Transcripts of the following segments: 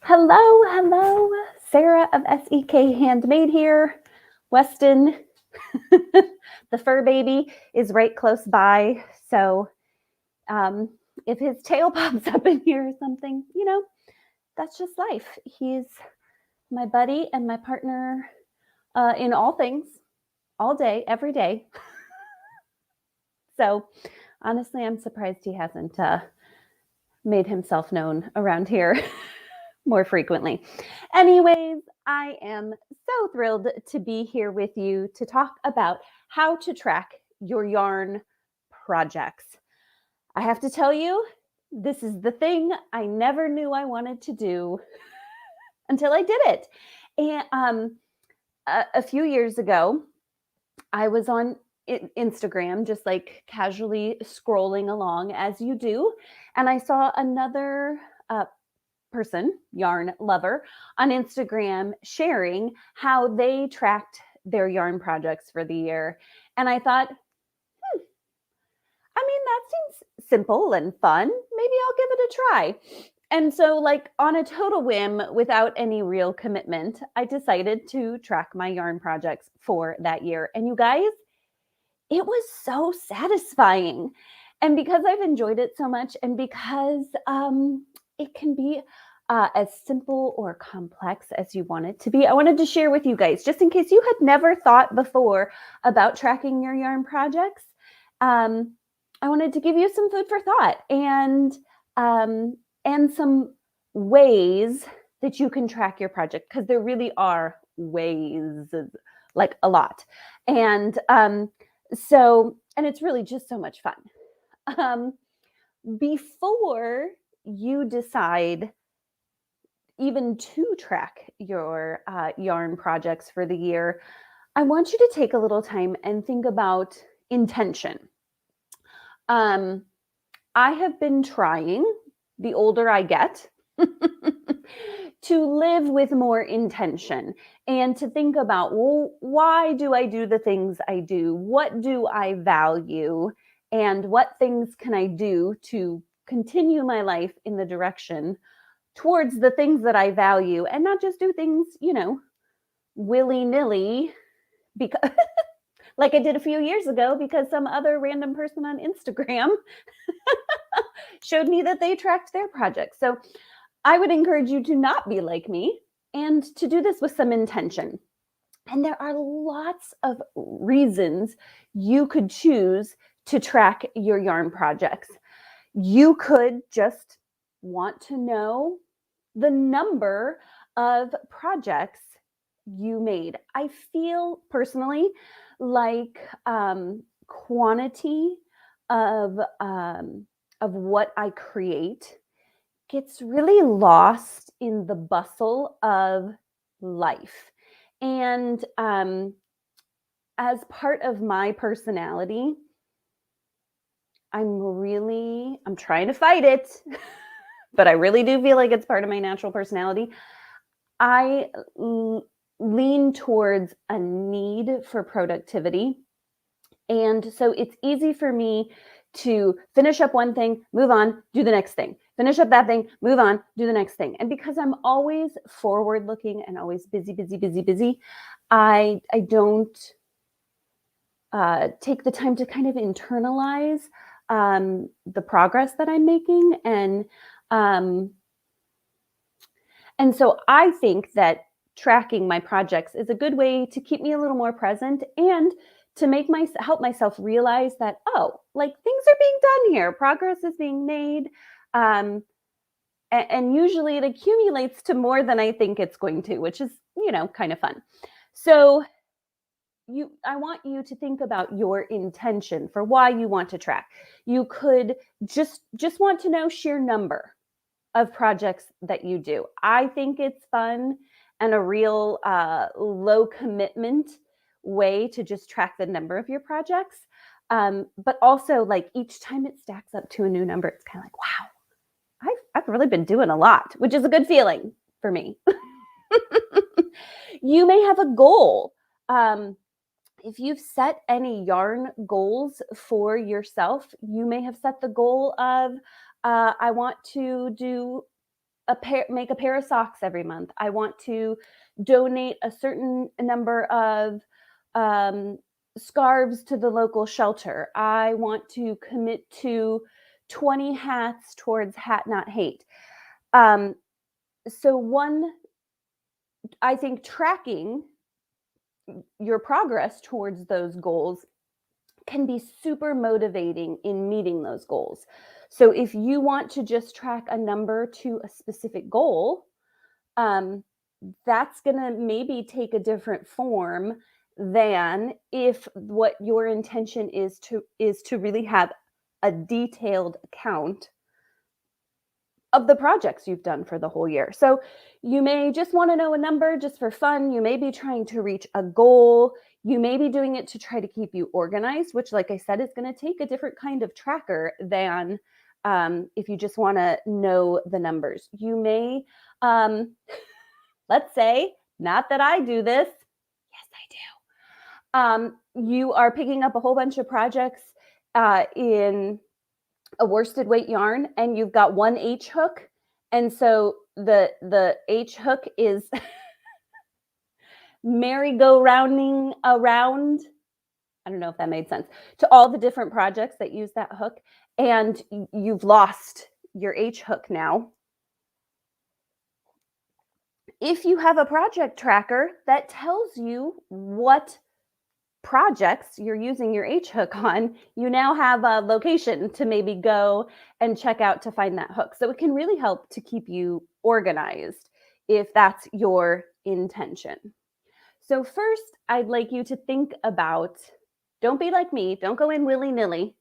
Hello. Sarah of SEK Handmade here. Weston, the fur baby, is right close by. So um, if his tail pops up in here or something, that's just life. He's my buddy and my partner in all things, all day, every day. So honestly, I'm surprised he hasn't made himself known around here more frequently. Anyways, I am so thrilled to be here with you to talk about how to track your yarn projects. I have to tell you, this is the thing I never knew I wanted to do until I did it. And a few years ago, I was on Instagram, just like casually scrolling along as you do, and I saw another person, yarn lover, on Instagram sharing how they tracked their yarn projects for the year. And I thought, that seems simple and fun. Maybe I'll give it a try. And so, like on a total whim, without any real commitment, I decided to track my yarn projects for that year. And you guys, it was so satisfying. And because I've enjoyed it so much, and because it can be as simple or complex as you want it to be, I wanted to share with you guys, just in case you had never thought before about tracking your yarn projects. I wanted to give you some food for thought and some ways that you can track your project, because there really are ways, like a lot. And and it's really just so much fun. Before you decide even to track your yarn projects for the year, I want you to take a little time and think about intention. I have been trying, the older I get, to live with more intention and to think about, well, why do I do the things I do? What do I value? And what things can I do to continue my life in the direction towards the things that I value, and not just do things, willy-nilly, because like I did a few years ago, because some other random person on Instagram showed me that they tracked their projects. So I would encourage you to not be like me and to do this with some intention. And there are lots of reasons you could choose to track your yarn projects. You could just want to know the number of projects you made. I feel personally like quantity of what I create gets really lost in the bustle of life. And as part of my personality, I'm trying to fight it, but I really do feel like it's part of my natural personality. I lean towards a need for productivity. And so it's easy for me to finish up one thing, move on, do the next thing. Finish up that thing, move on, do the next thing. And because I'm always forward looking and always busy, I don't take the time to kind of internalize the progress that I'm making. And so I think that tracking my projects is a good way to keep me a little more present and to help myself realize that, like things are being done here. Progress is being made. And usually it accumulates to more than I think it's going to, which is, kind of fun. So I want you to think about your intention for why you want to track. You could just want to know sheer number of projects that you do. I think it's fun and a real low commitment way to just track the number of your projects. But also, like, each time it stacks up to a new number, it's kind of like, wow, I've really been doing a lot, which is a good feeling for me. You may have a goal. If you've set any yarn goals for yourself, you may have set the goal of, I want to do make a pair of socks every month. I want to donate a certain number of scarves to the local shelter. I want to commit to 20 hats towards Hat Not Hate. I think tracking your progress towards those goals can be super motivating in meeting those goals. So if you want to just track a number to a specific goal, that's going to maybe take a different form than if what your intention is to really have a detailed account of the projects you've done for the whole year. So you may just want to know a number just for fun. You may be trying to reach a goal. You may be doing it to try to keep you organized, which, like I said, is going to take a different kind of tracker than if you just want to know the numbers. You may, let's say, not that I do this. Yes, I do. You are picking up a whole bunch of projects in a worsted weight yarn, and you've got one H hook, and so the H hook is merry-go-rounding around. I don't know if that made sense, to all the different projects that use that hook, and you've lost your H hook now. If you have a project tracker that tells you what projects you're using your H hook on, you now have a location to maybe go and check out to find that hook. So it can really help to keep you organized if that's your intention. So first, I'd like you to think about, don't be like me, don't go in willy-nilly.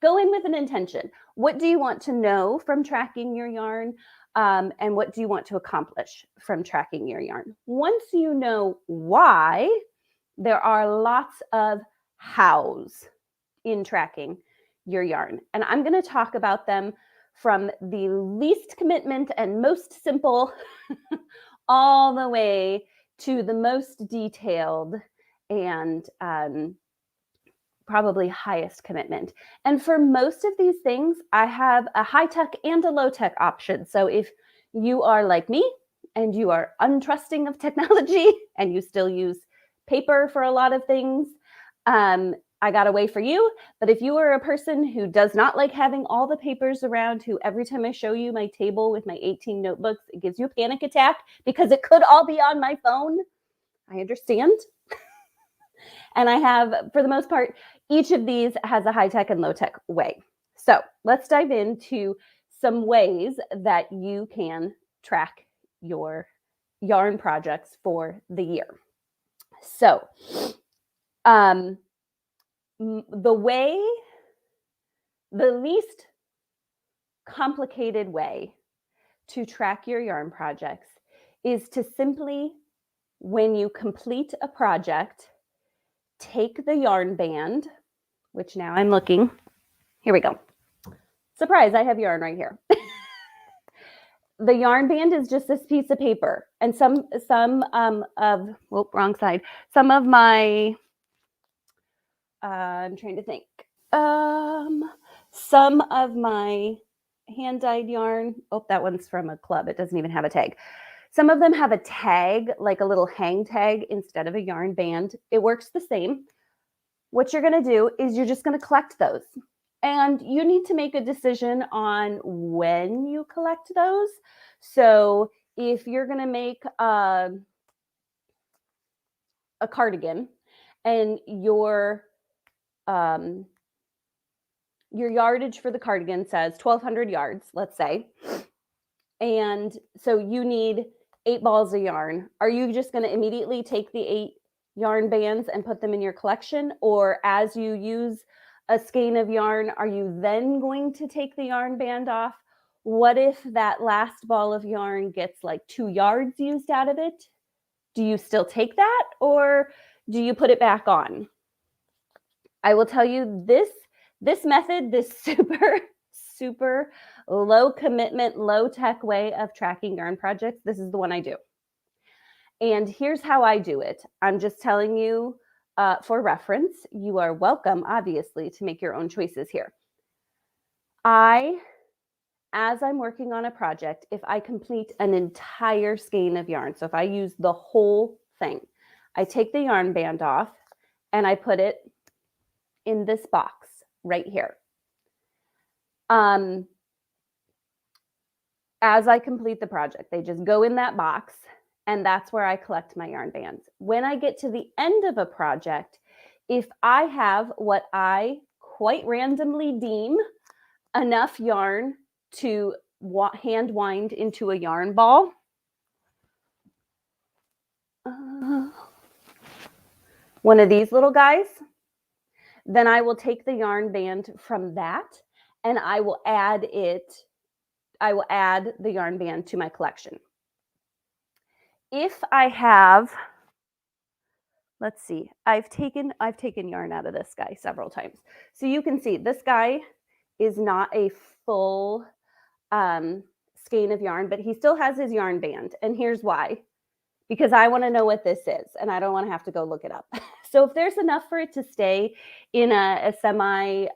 Go in with an intention. What do you want to know from tracking your yarn? And what do you want to accomplish from tracking your yarn? Once you know why, there are lots of hows in tracking your yarn. And I'm going to talk about them from the least commitment and most simple all the way to the most detailed and probably highest commitment. And for most of these things, I have a high-tech and a low-tech option. So if you are like me and you are untrusting of technology and you still use paper for a lot of things, I got a way for you. But if you are a person who does not like having all the papers around, who every time I show you my table with my 18 notebooks, it gives you a panic attack because it could all be on my phone, I understand. And I have, for the most part, each of these has a high-tech and low-tech way. So let's dive into some ways that you can track your yarn projects for the year. So the least complicated way to track your yarn projects is to simply, when you complete a project, take the yarn band, which now I'm looking. Here we go. Surprise, I have yarn right here. The yarn band is just this piece of paper. And some wrong side. Some of my, I'm trying to think. Some of my hand-dyed yarn, that one's from a club. It doesn't even have a tag. Some of them have a tag, like a little hang tag instead of a yarn band. It works the same. What you're going to do is you're just going to collect those. And you need to make a decision on when you collect those. So if you're going to make a cardigan and your yardage for the cardigan says 1,200 yards, let's say, and so you need 8 balls of yarn, are you just going to immediately take the 8 yarn bands and put them in your collection? Or as you use a skein of yarn, are you then going to take the yarn band off? What if that last ball of yarn gets like 2 yards used out of it? Do you still take that, or do you put it back on? I will tell you this method, this super low commitment, low tech way of tracking yarn projects, this is the one I do. And here's how I do it. I'm just telling you for reference. You are welcome, obviously, to make your own choices here. I as I'm working on a project, if I complete an entire skein of yarn, so if I use the whole thing, I take the yarn band off and I put it in this box right here. As I complete the project, they just go in that box, and that's where I collect my yarn bands. When I get to the end of a project, if I have what I quite randomly deem enough yarn to hand wind into a yarn ball, one of these little guys, then I will take the yarn band from that and I will add the yarn band to my collection. If I have, let's see, I've taken yarn out of this guy several times. So you can see this guy is not a full skein of yarn, but he still has his yarn band. And here's why. Because I want to know what this is and I don't want to have to go look it up. So if there's enough for it to stay in a semi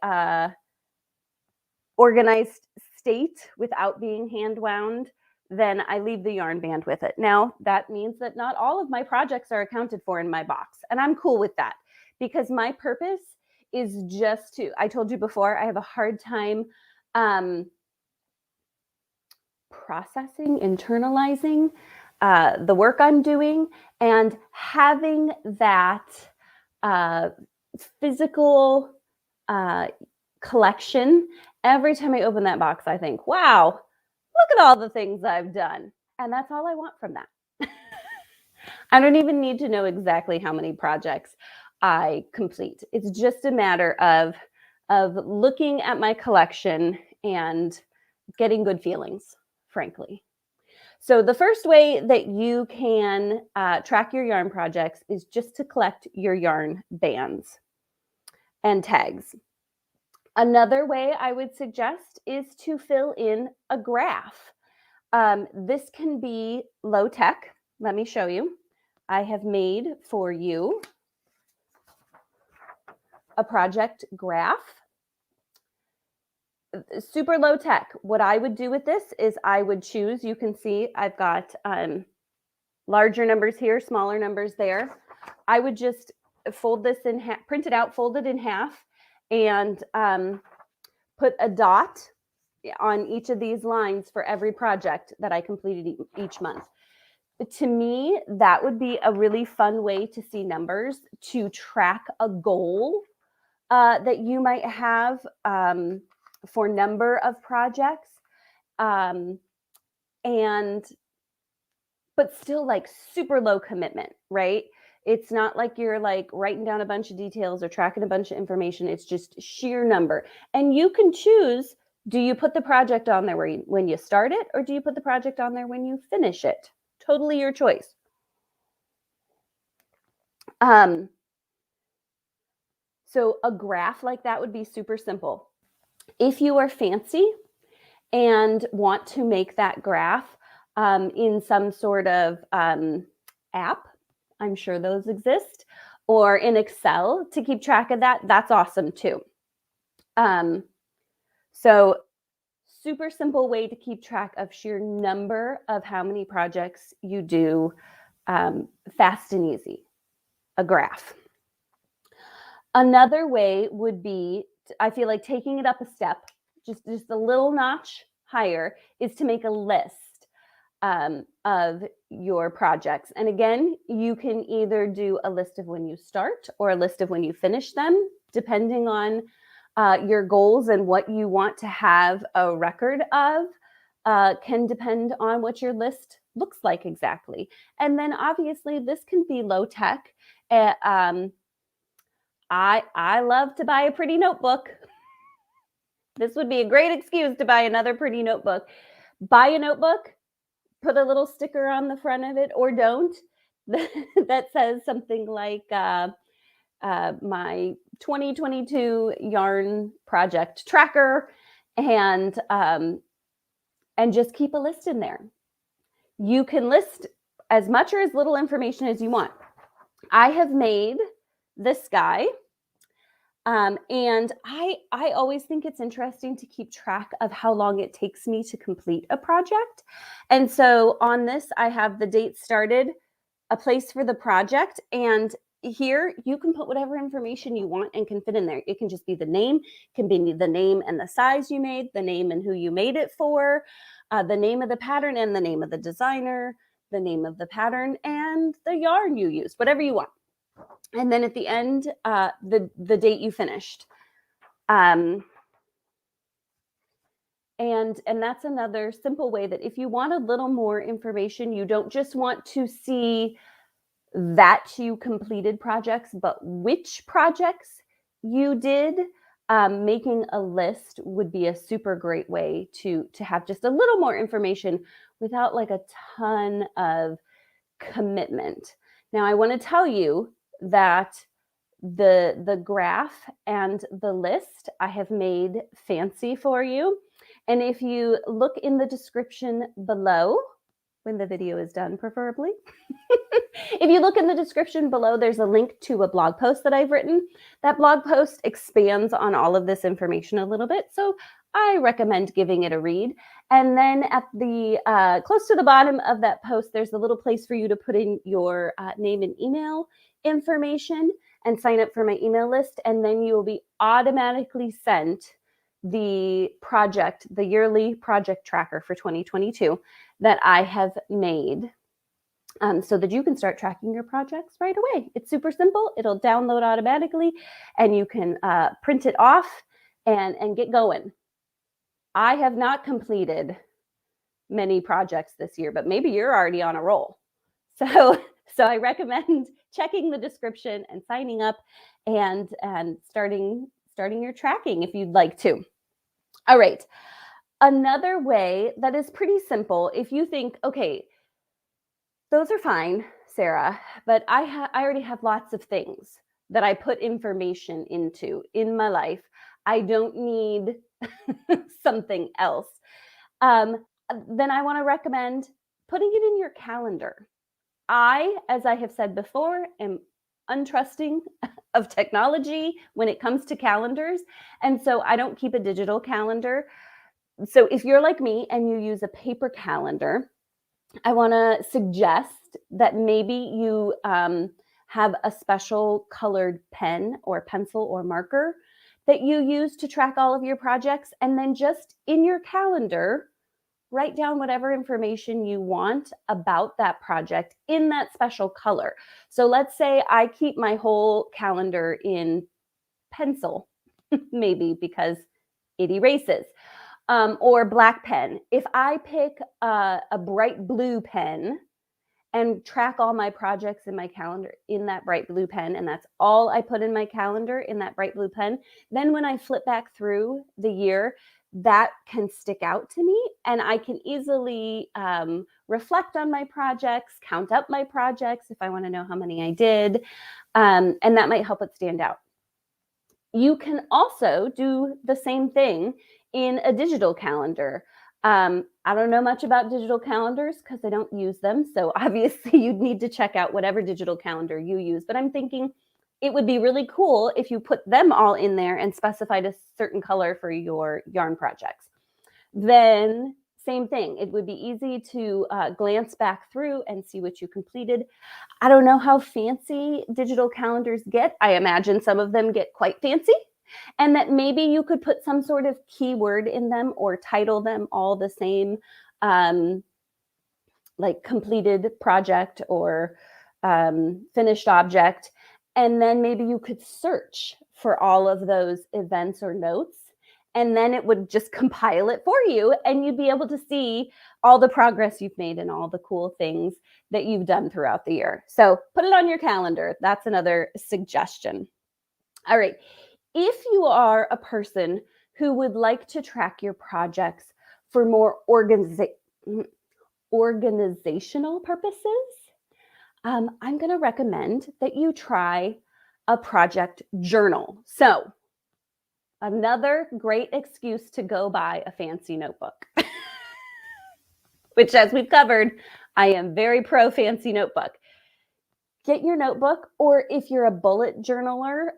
organized state without being hand wound, then I leave the yarn band with it. Now, that means that not all of my projects are accounted for in my box, and I'm cool with that because my purpose is just to, I told you before, I have a hard time processing, internalizing the work I'm doing, and having that physical collection. Every time I open that box, I think, wow, look at all the things I've done. And that's all I want from that. I don't even need to know exactly how many projects I complete. It's just a matter of looking at my collection and getting good feelings, frankly. So the first way that you can track your yarn projects is just to collect your yarn bands and tags. Another way I would suggest is to fill in a graph. This can be low tech. Let me show you. I have made for you a project graph. Super low tech. What I would do with this is I would choose, you can see I've got larger numbers here, smaller numbers there. I would just fold this in half, print it out, fold it in half, and put a dot on each of these lines for every project that I completed each month. To me, that would be a really fun way to see numbers, to track a goal that you might have for number of projects, but still like super low commitment, right? It's not like you're like writing down a bunch of details or tracking a bunch of information. It's just sheer number. And you can choose, do you put the project on there when you start it, or do you put the project on there when you finish it? Totally your choice. So a graph like that would be super simple. If you are fancy and want to make that graph in some sort of app, I'm sure those exist, or in Excel to keep track of that, that's awesome too. So super simple way to keep track of sheer number of how many projects you do, fast and easy, a graph. Another way would be, I feel like taking it up a step, just a little notch higher, is to make a list of your projects. And again, you can either do a list of when you start or a list of when you finish them, depending on your goals and what you want to have a record of, can depend on what your list looks like exactly. And then obviously this can be low tech. I love to buy a pretty notebook. This would be a great excuse to buy another pretty notebook. Buy a notebook, put a little sticker on the front of it, or don't, that says something like my 2022 yarn project tracker, and just keep a list in there. You can list as much or as little information as you want. I have made this guy And I always think it's interesting to keep track of how long it takes me to complete a project. And so on this, I have the date started, a place for the project, and here you can put whatever information you want and can fit in there. It can just be the name, can be the name and the size you made, the name and who you made it for, the name of the pattern and the name of the designer, the name of the pattern and the yarn you used, whatever you want. And then at the end, the date you finished. And that's another simple way that if you want a little more information, you don't just want to see that you completed projects, but which projects you did. Making a list would be a super great way to have just a little more information without like a ton of commitment. Now, I want to tell you that the graph and the list I have made fancy for you. And if you look in the description below, when the video is done, preferably, if you look in the description below, there's a link to a blog post that I've written. That blog post expands on all of this information a little bit, so I recommend giving it a read. And then at the close to the bottom of that post, there's a little place for you to put in your name and email information and sign up for my email list. And then you will be automatically sent the project, the yearly project tracker for 2022 that I have made, so that you can start tracking your projects right away. It's super simple. It'll download automatically and you can print it off and get going. I have not completed many projects this year, but maybe you're already on a roll. So I recommend checking the description and signing up and starting your tracking if you'd like to. All right. Another way that is pretty simple, if you think, okay, those are fine, Sarah, but I already have lots of things that I put information into in my life. I don't need something else. Then I want to recommend putting it in your calendar. As I have said before, am untrusting of technology when it comes to calendars. And so I don't keep a digital calendar. So if you're like me and you use a paper calendar, I want to suggest that maybe you have a special colored pen or pencil or marker that you use to track all of your projects. And then just in your calendar, write down whatever information you want about that project in that special color. So let's say I keep my whole calendar in pencil, maybe because it erases. Or black pen. If I pick a bright blue pen and track all my projects in my calendar in that bright blue pen, and that's all I put in my calendar in that bright blue pen, then when I flip back through the year, that can stick out to me and I can easily reflect on my projects, count up my projects if I want to know how many I did, and that might help it stand out. You can also do the same thing in a digital calendar. I don't know much about digital calendars because I don't use them. So obviously you'd need to check out whatever digital calendar you use. But I'm thinking it would be really cool if you put them all in there and specified a certain color for your yarn projects. Then same thing. It would be easy to glance back through and see what you completed. I don't know how fancy digital calendars get. I imagine some of them get quite fancy. And that maybe you could put some sort of keyword in them or title them all the same, like completed project or finished object. And then maybe you could search for all of those events or notes. And then it would just compile it for you. And you'd be able to see all the progress you've made and all the cool things that you've done throughout the year. So put it on your calendar. That's another suggestion. All right. If you are a person who would like to track your projects for more organizational purposes, I'm going to recommend that you try a project journal. So another great excuse to go buy a fancy notebook, which as we've covered, I am very pro fancy notebook. Get your notebook, or if you're a bullet journaler,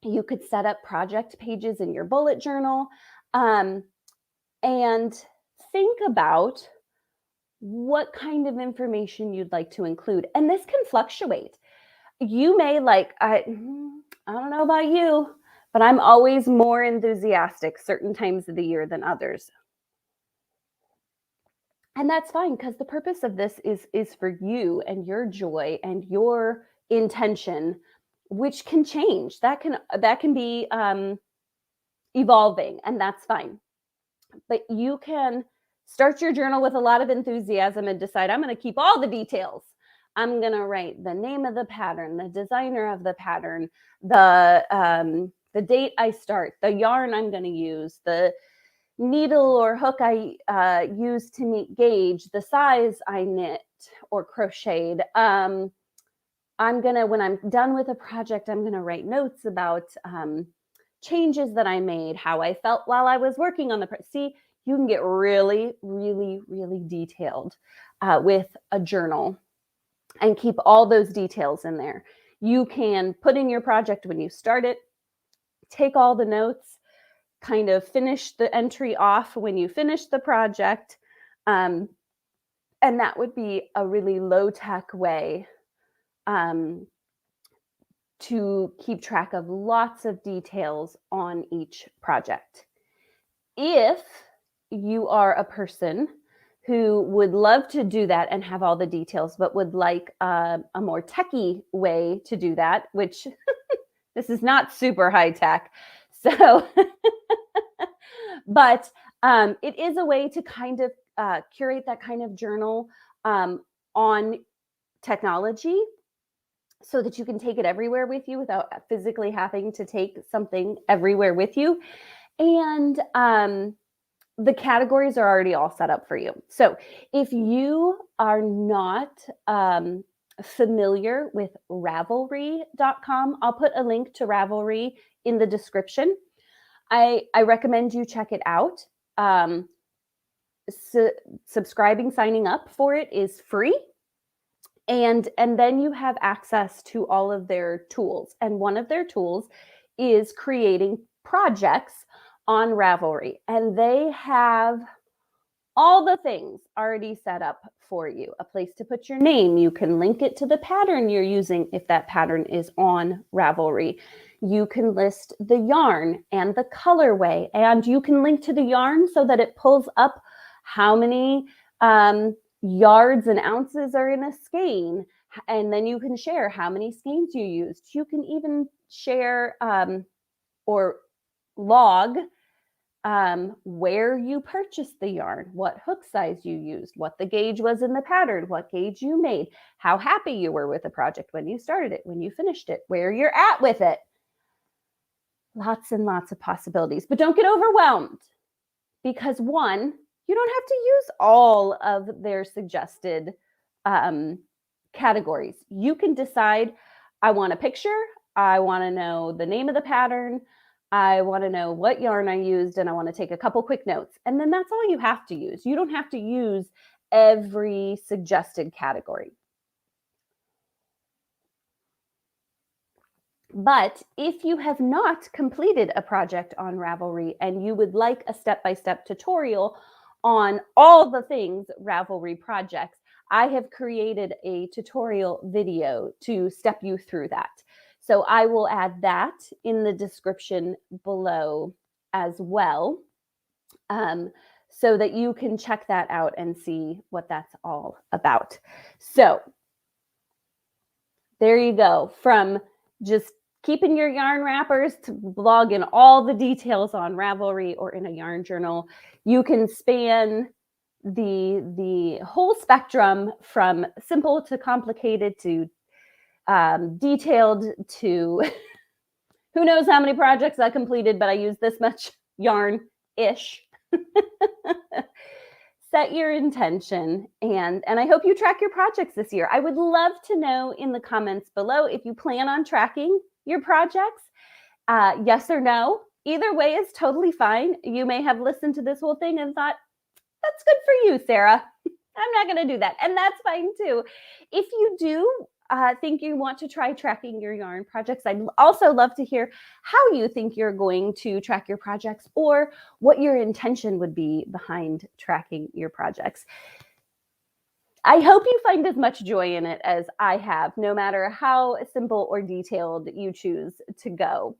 You could set up project pages in your bullet journal, and think about what kind of information you'd like to include. And this can fluctuate. You may I don't know about you, but I'm always more enthusiastic certain times of the year than others. And that's fine, because the purpose of this is for you and your joy and your intention, which can change. That can be evolving, and that's fine. But you can start your journal with a lot of enthusiasm and decide, I'm going to keep all the details. I'm going to write the name of the pattern, the designer of the pattern, the date I start, the yarn I'm going to use, the needle or hook I use to meet gauge, the size I knit or crocheted. When I'm done with a project, I'm going to write notes about changes that I made, how I felt while I was working on the See, you can get really, really, really detailed with a journal and keep all those details in there. You can put in your project when you start it, take all the notes, kind of finish the entry off when you finish the project. And that would be a really low-tech way to keep track of lots of details on each project. If you are a person who would love to do that and have all the details, but would like a more techie way to do that, which this is not super high tech. So, but it is a way to kind of curate that kind of journal on technology, so that you can take it everywhere with you without physically having to take something everywhere with you. And the categories are already all set up for you. So if you are not familiar with ravelry.com, I'll put a link to Ravelry in the description. I recommend you check it out. Subscribing, signing up for it is free. And then you have access to all of their tools. And one of their tools is creating projects on Ravelry. And they have all the things already set up for you. A place to put your name. You can link it to the pattern you're using if that pattern is on Ravelry. You can list the yarn and the colorway. And you can link to the yarn so that it pulls up how many yards and ounces are in a skein, and then you can share how many skeins you used. You can even share or log where you purchased the yarn, what hook size you used, what the gauge was in the pattern, what gauge you made, how happy you were with the project when you started it, when you finished it, where you're at with it. Lots and lots of possibilities, but don't get overwhelmed, because one, you don't have to use all of their suggested categories. You can decide, I want a picture, I want to know the name of the pattern, I want to know what yarn I used, and I want to take a couple quick notes. And then that's all you have to use. You don't have to use every suggested category. But if you have not completed a project on Ravelry and you would like a step-by-step tutorial on all the things Ravelry projects, I have created a tutorial video to step you through that. So I will add that in the description below as well, so that you can check that out and see what that's all about. So there you go. From just keeping your yarn wrappers to blogging all the details on Ravelry or in a yarn journal, you can span the whole spectrum from simple to complicated to detailed to who knows how many projects I completed, but I used this much yarn-ish. Set your intention, and I hope you track your projects this year. I would love to know in the comments below if you plan on tracking your projects, yes or no. Either way is totally fine. You may have listened to this whole thing and thought, that's good for you, Sarah. I'm not going to do that. And that's fine too. If you do think you want to try tracking your yarn projects. I'd also love to hear how you think you're going to track your projects or what your intention would be behind tracking your projects. I hope you find as much joy in it as I have, no matter how simple or detailed you choose to go.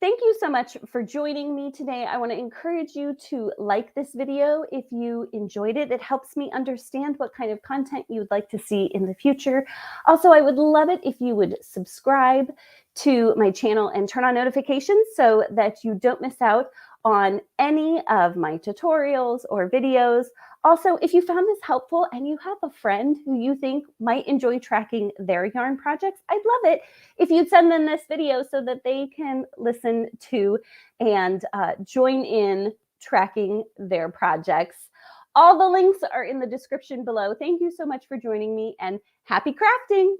Thank you so much for joining me today. I want to encourage you to like this video if you enjoyed it. It helps me understand what kind of content you would like to see in the future. Also, I would love it if you would subscribe to my channel and turn on notifications so that you don't miss out on any of my tutorials or videos. Also, if you found this helpful and you have a friend who you think might enjoy tracking their yarn projects, I'd love it if you'd send them this video so that they can listen to and join in tracking their projects. All the links are in the description below. Thank you so much for joining me and happy crafting!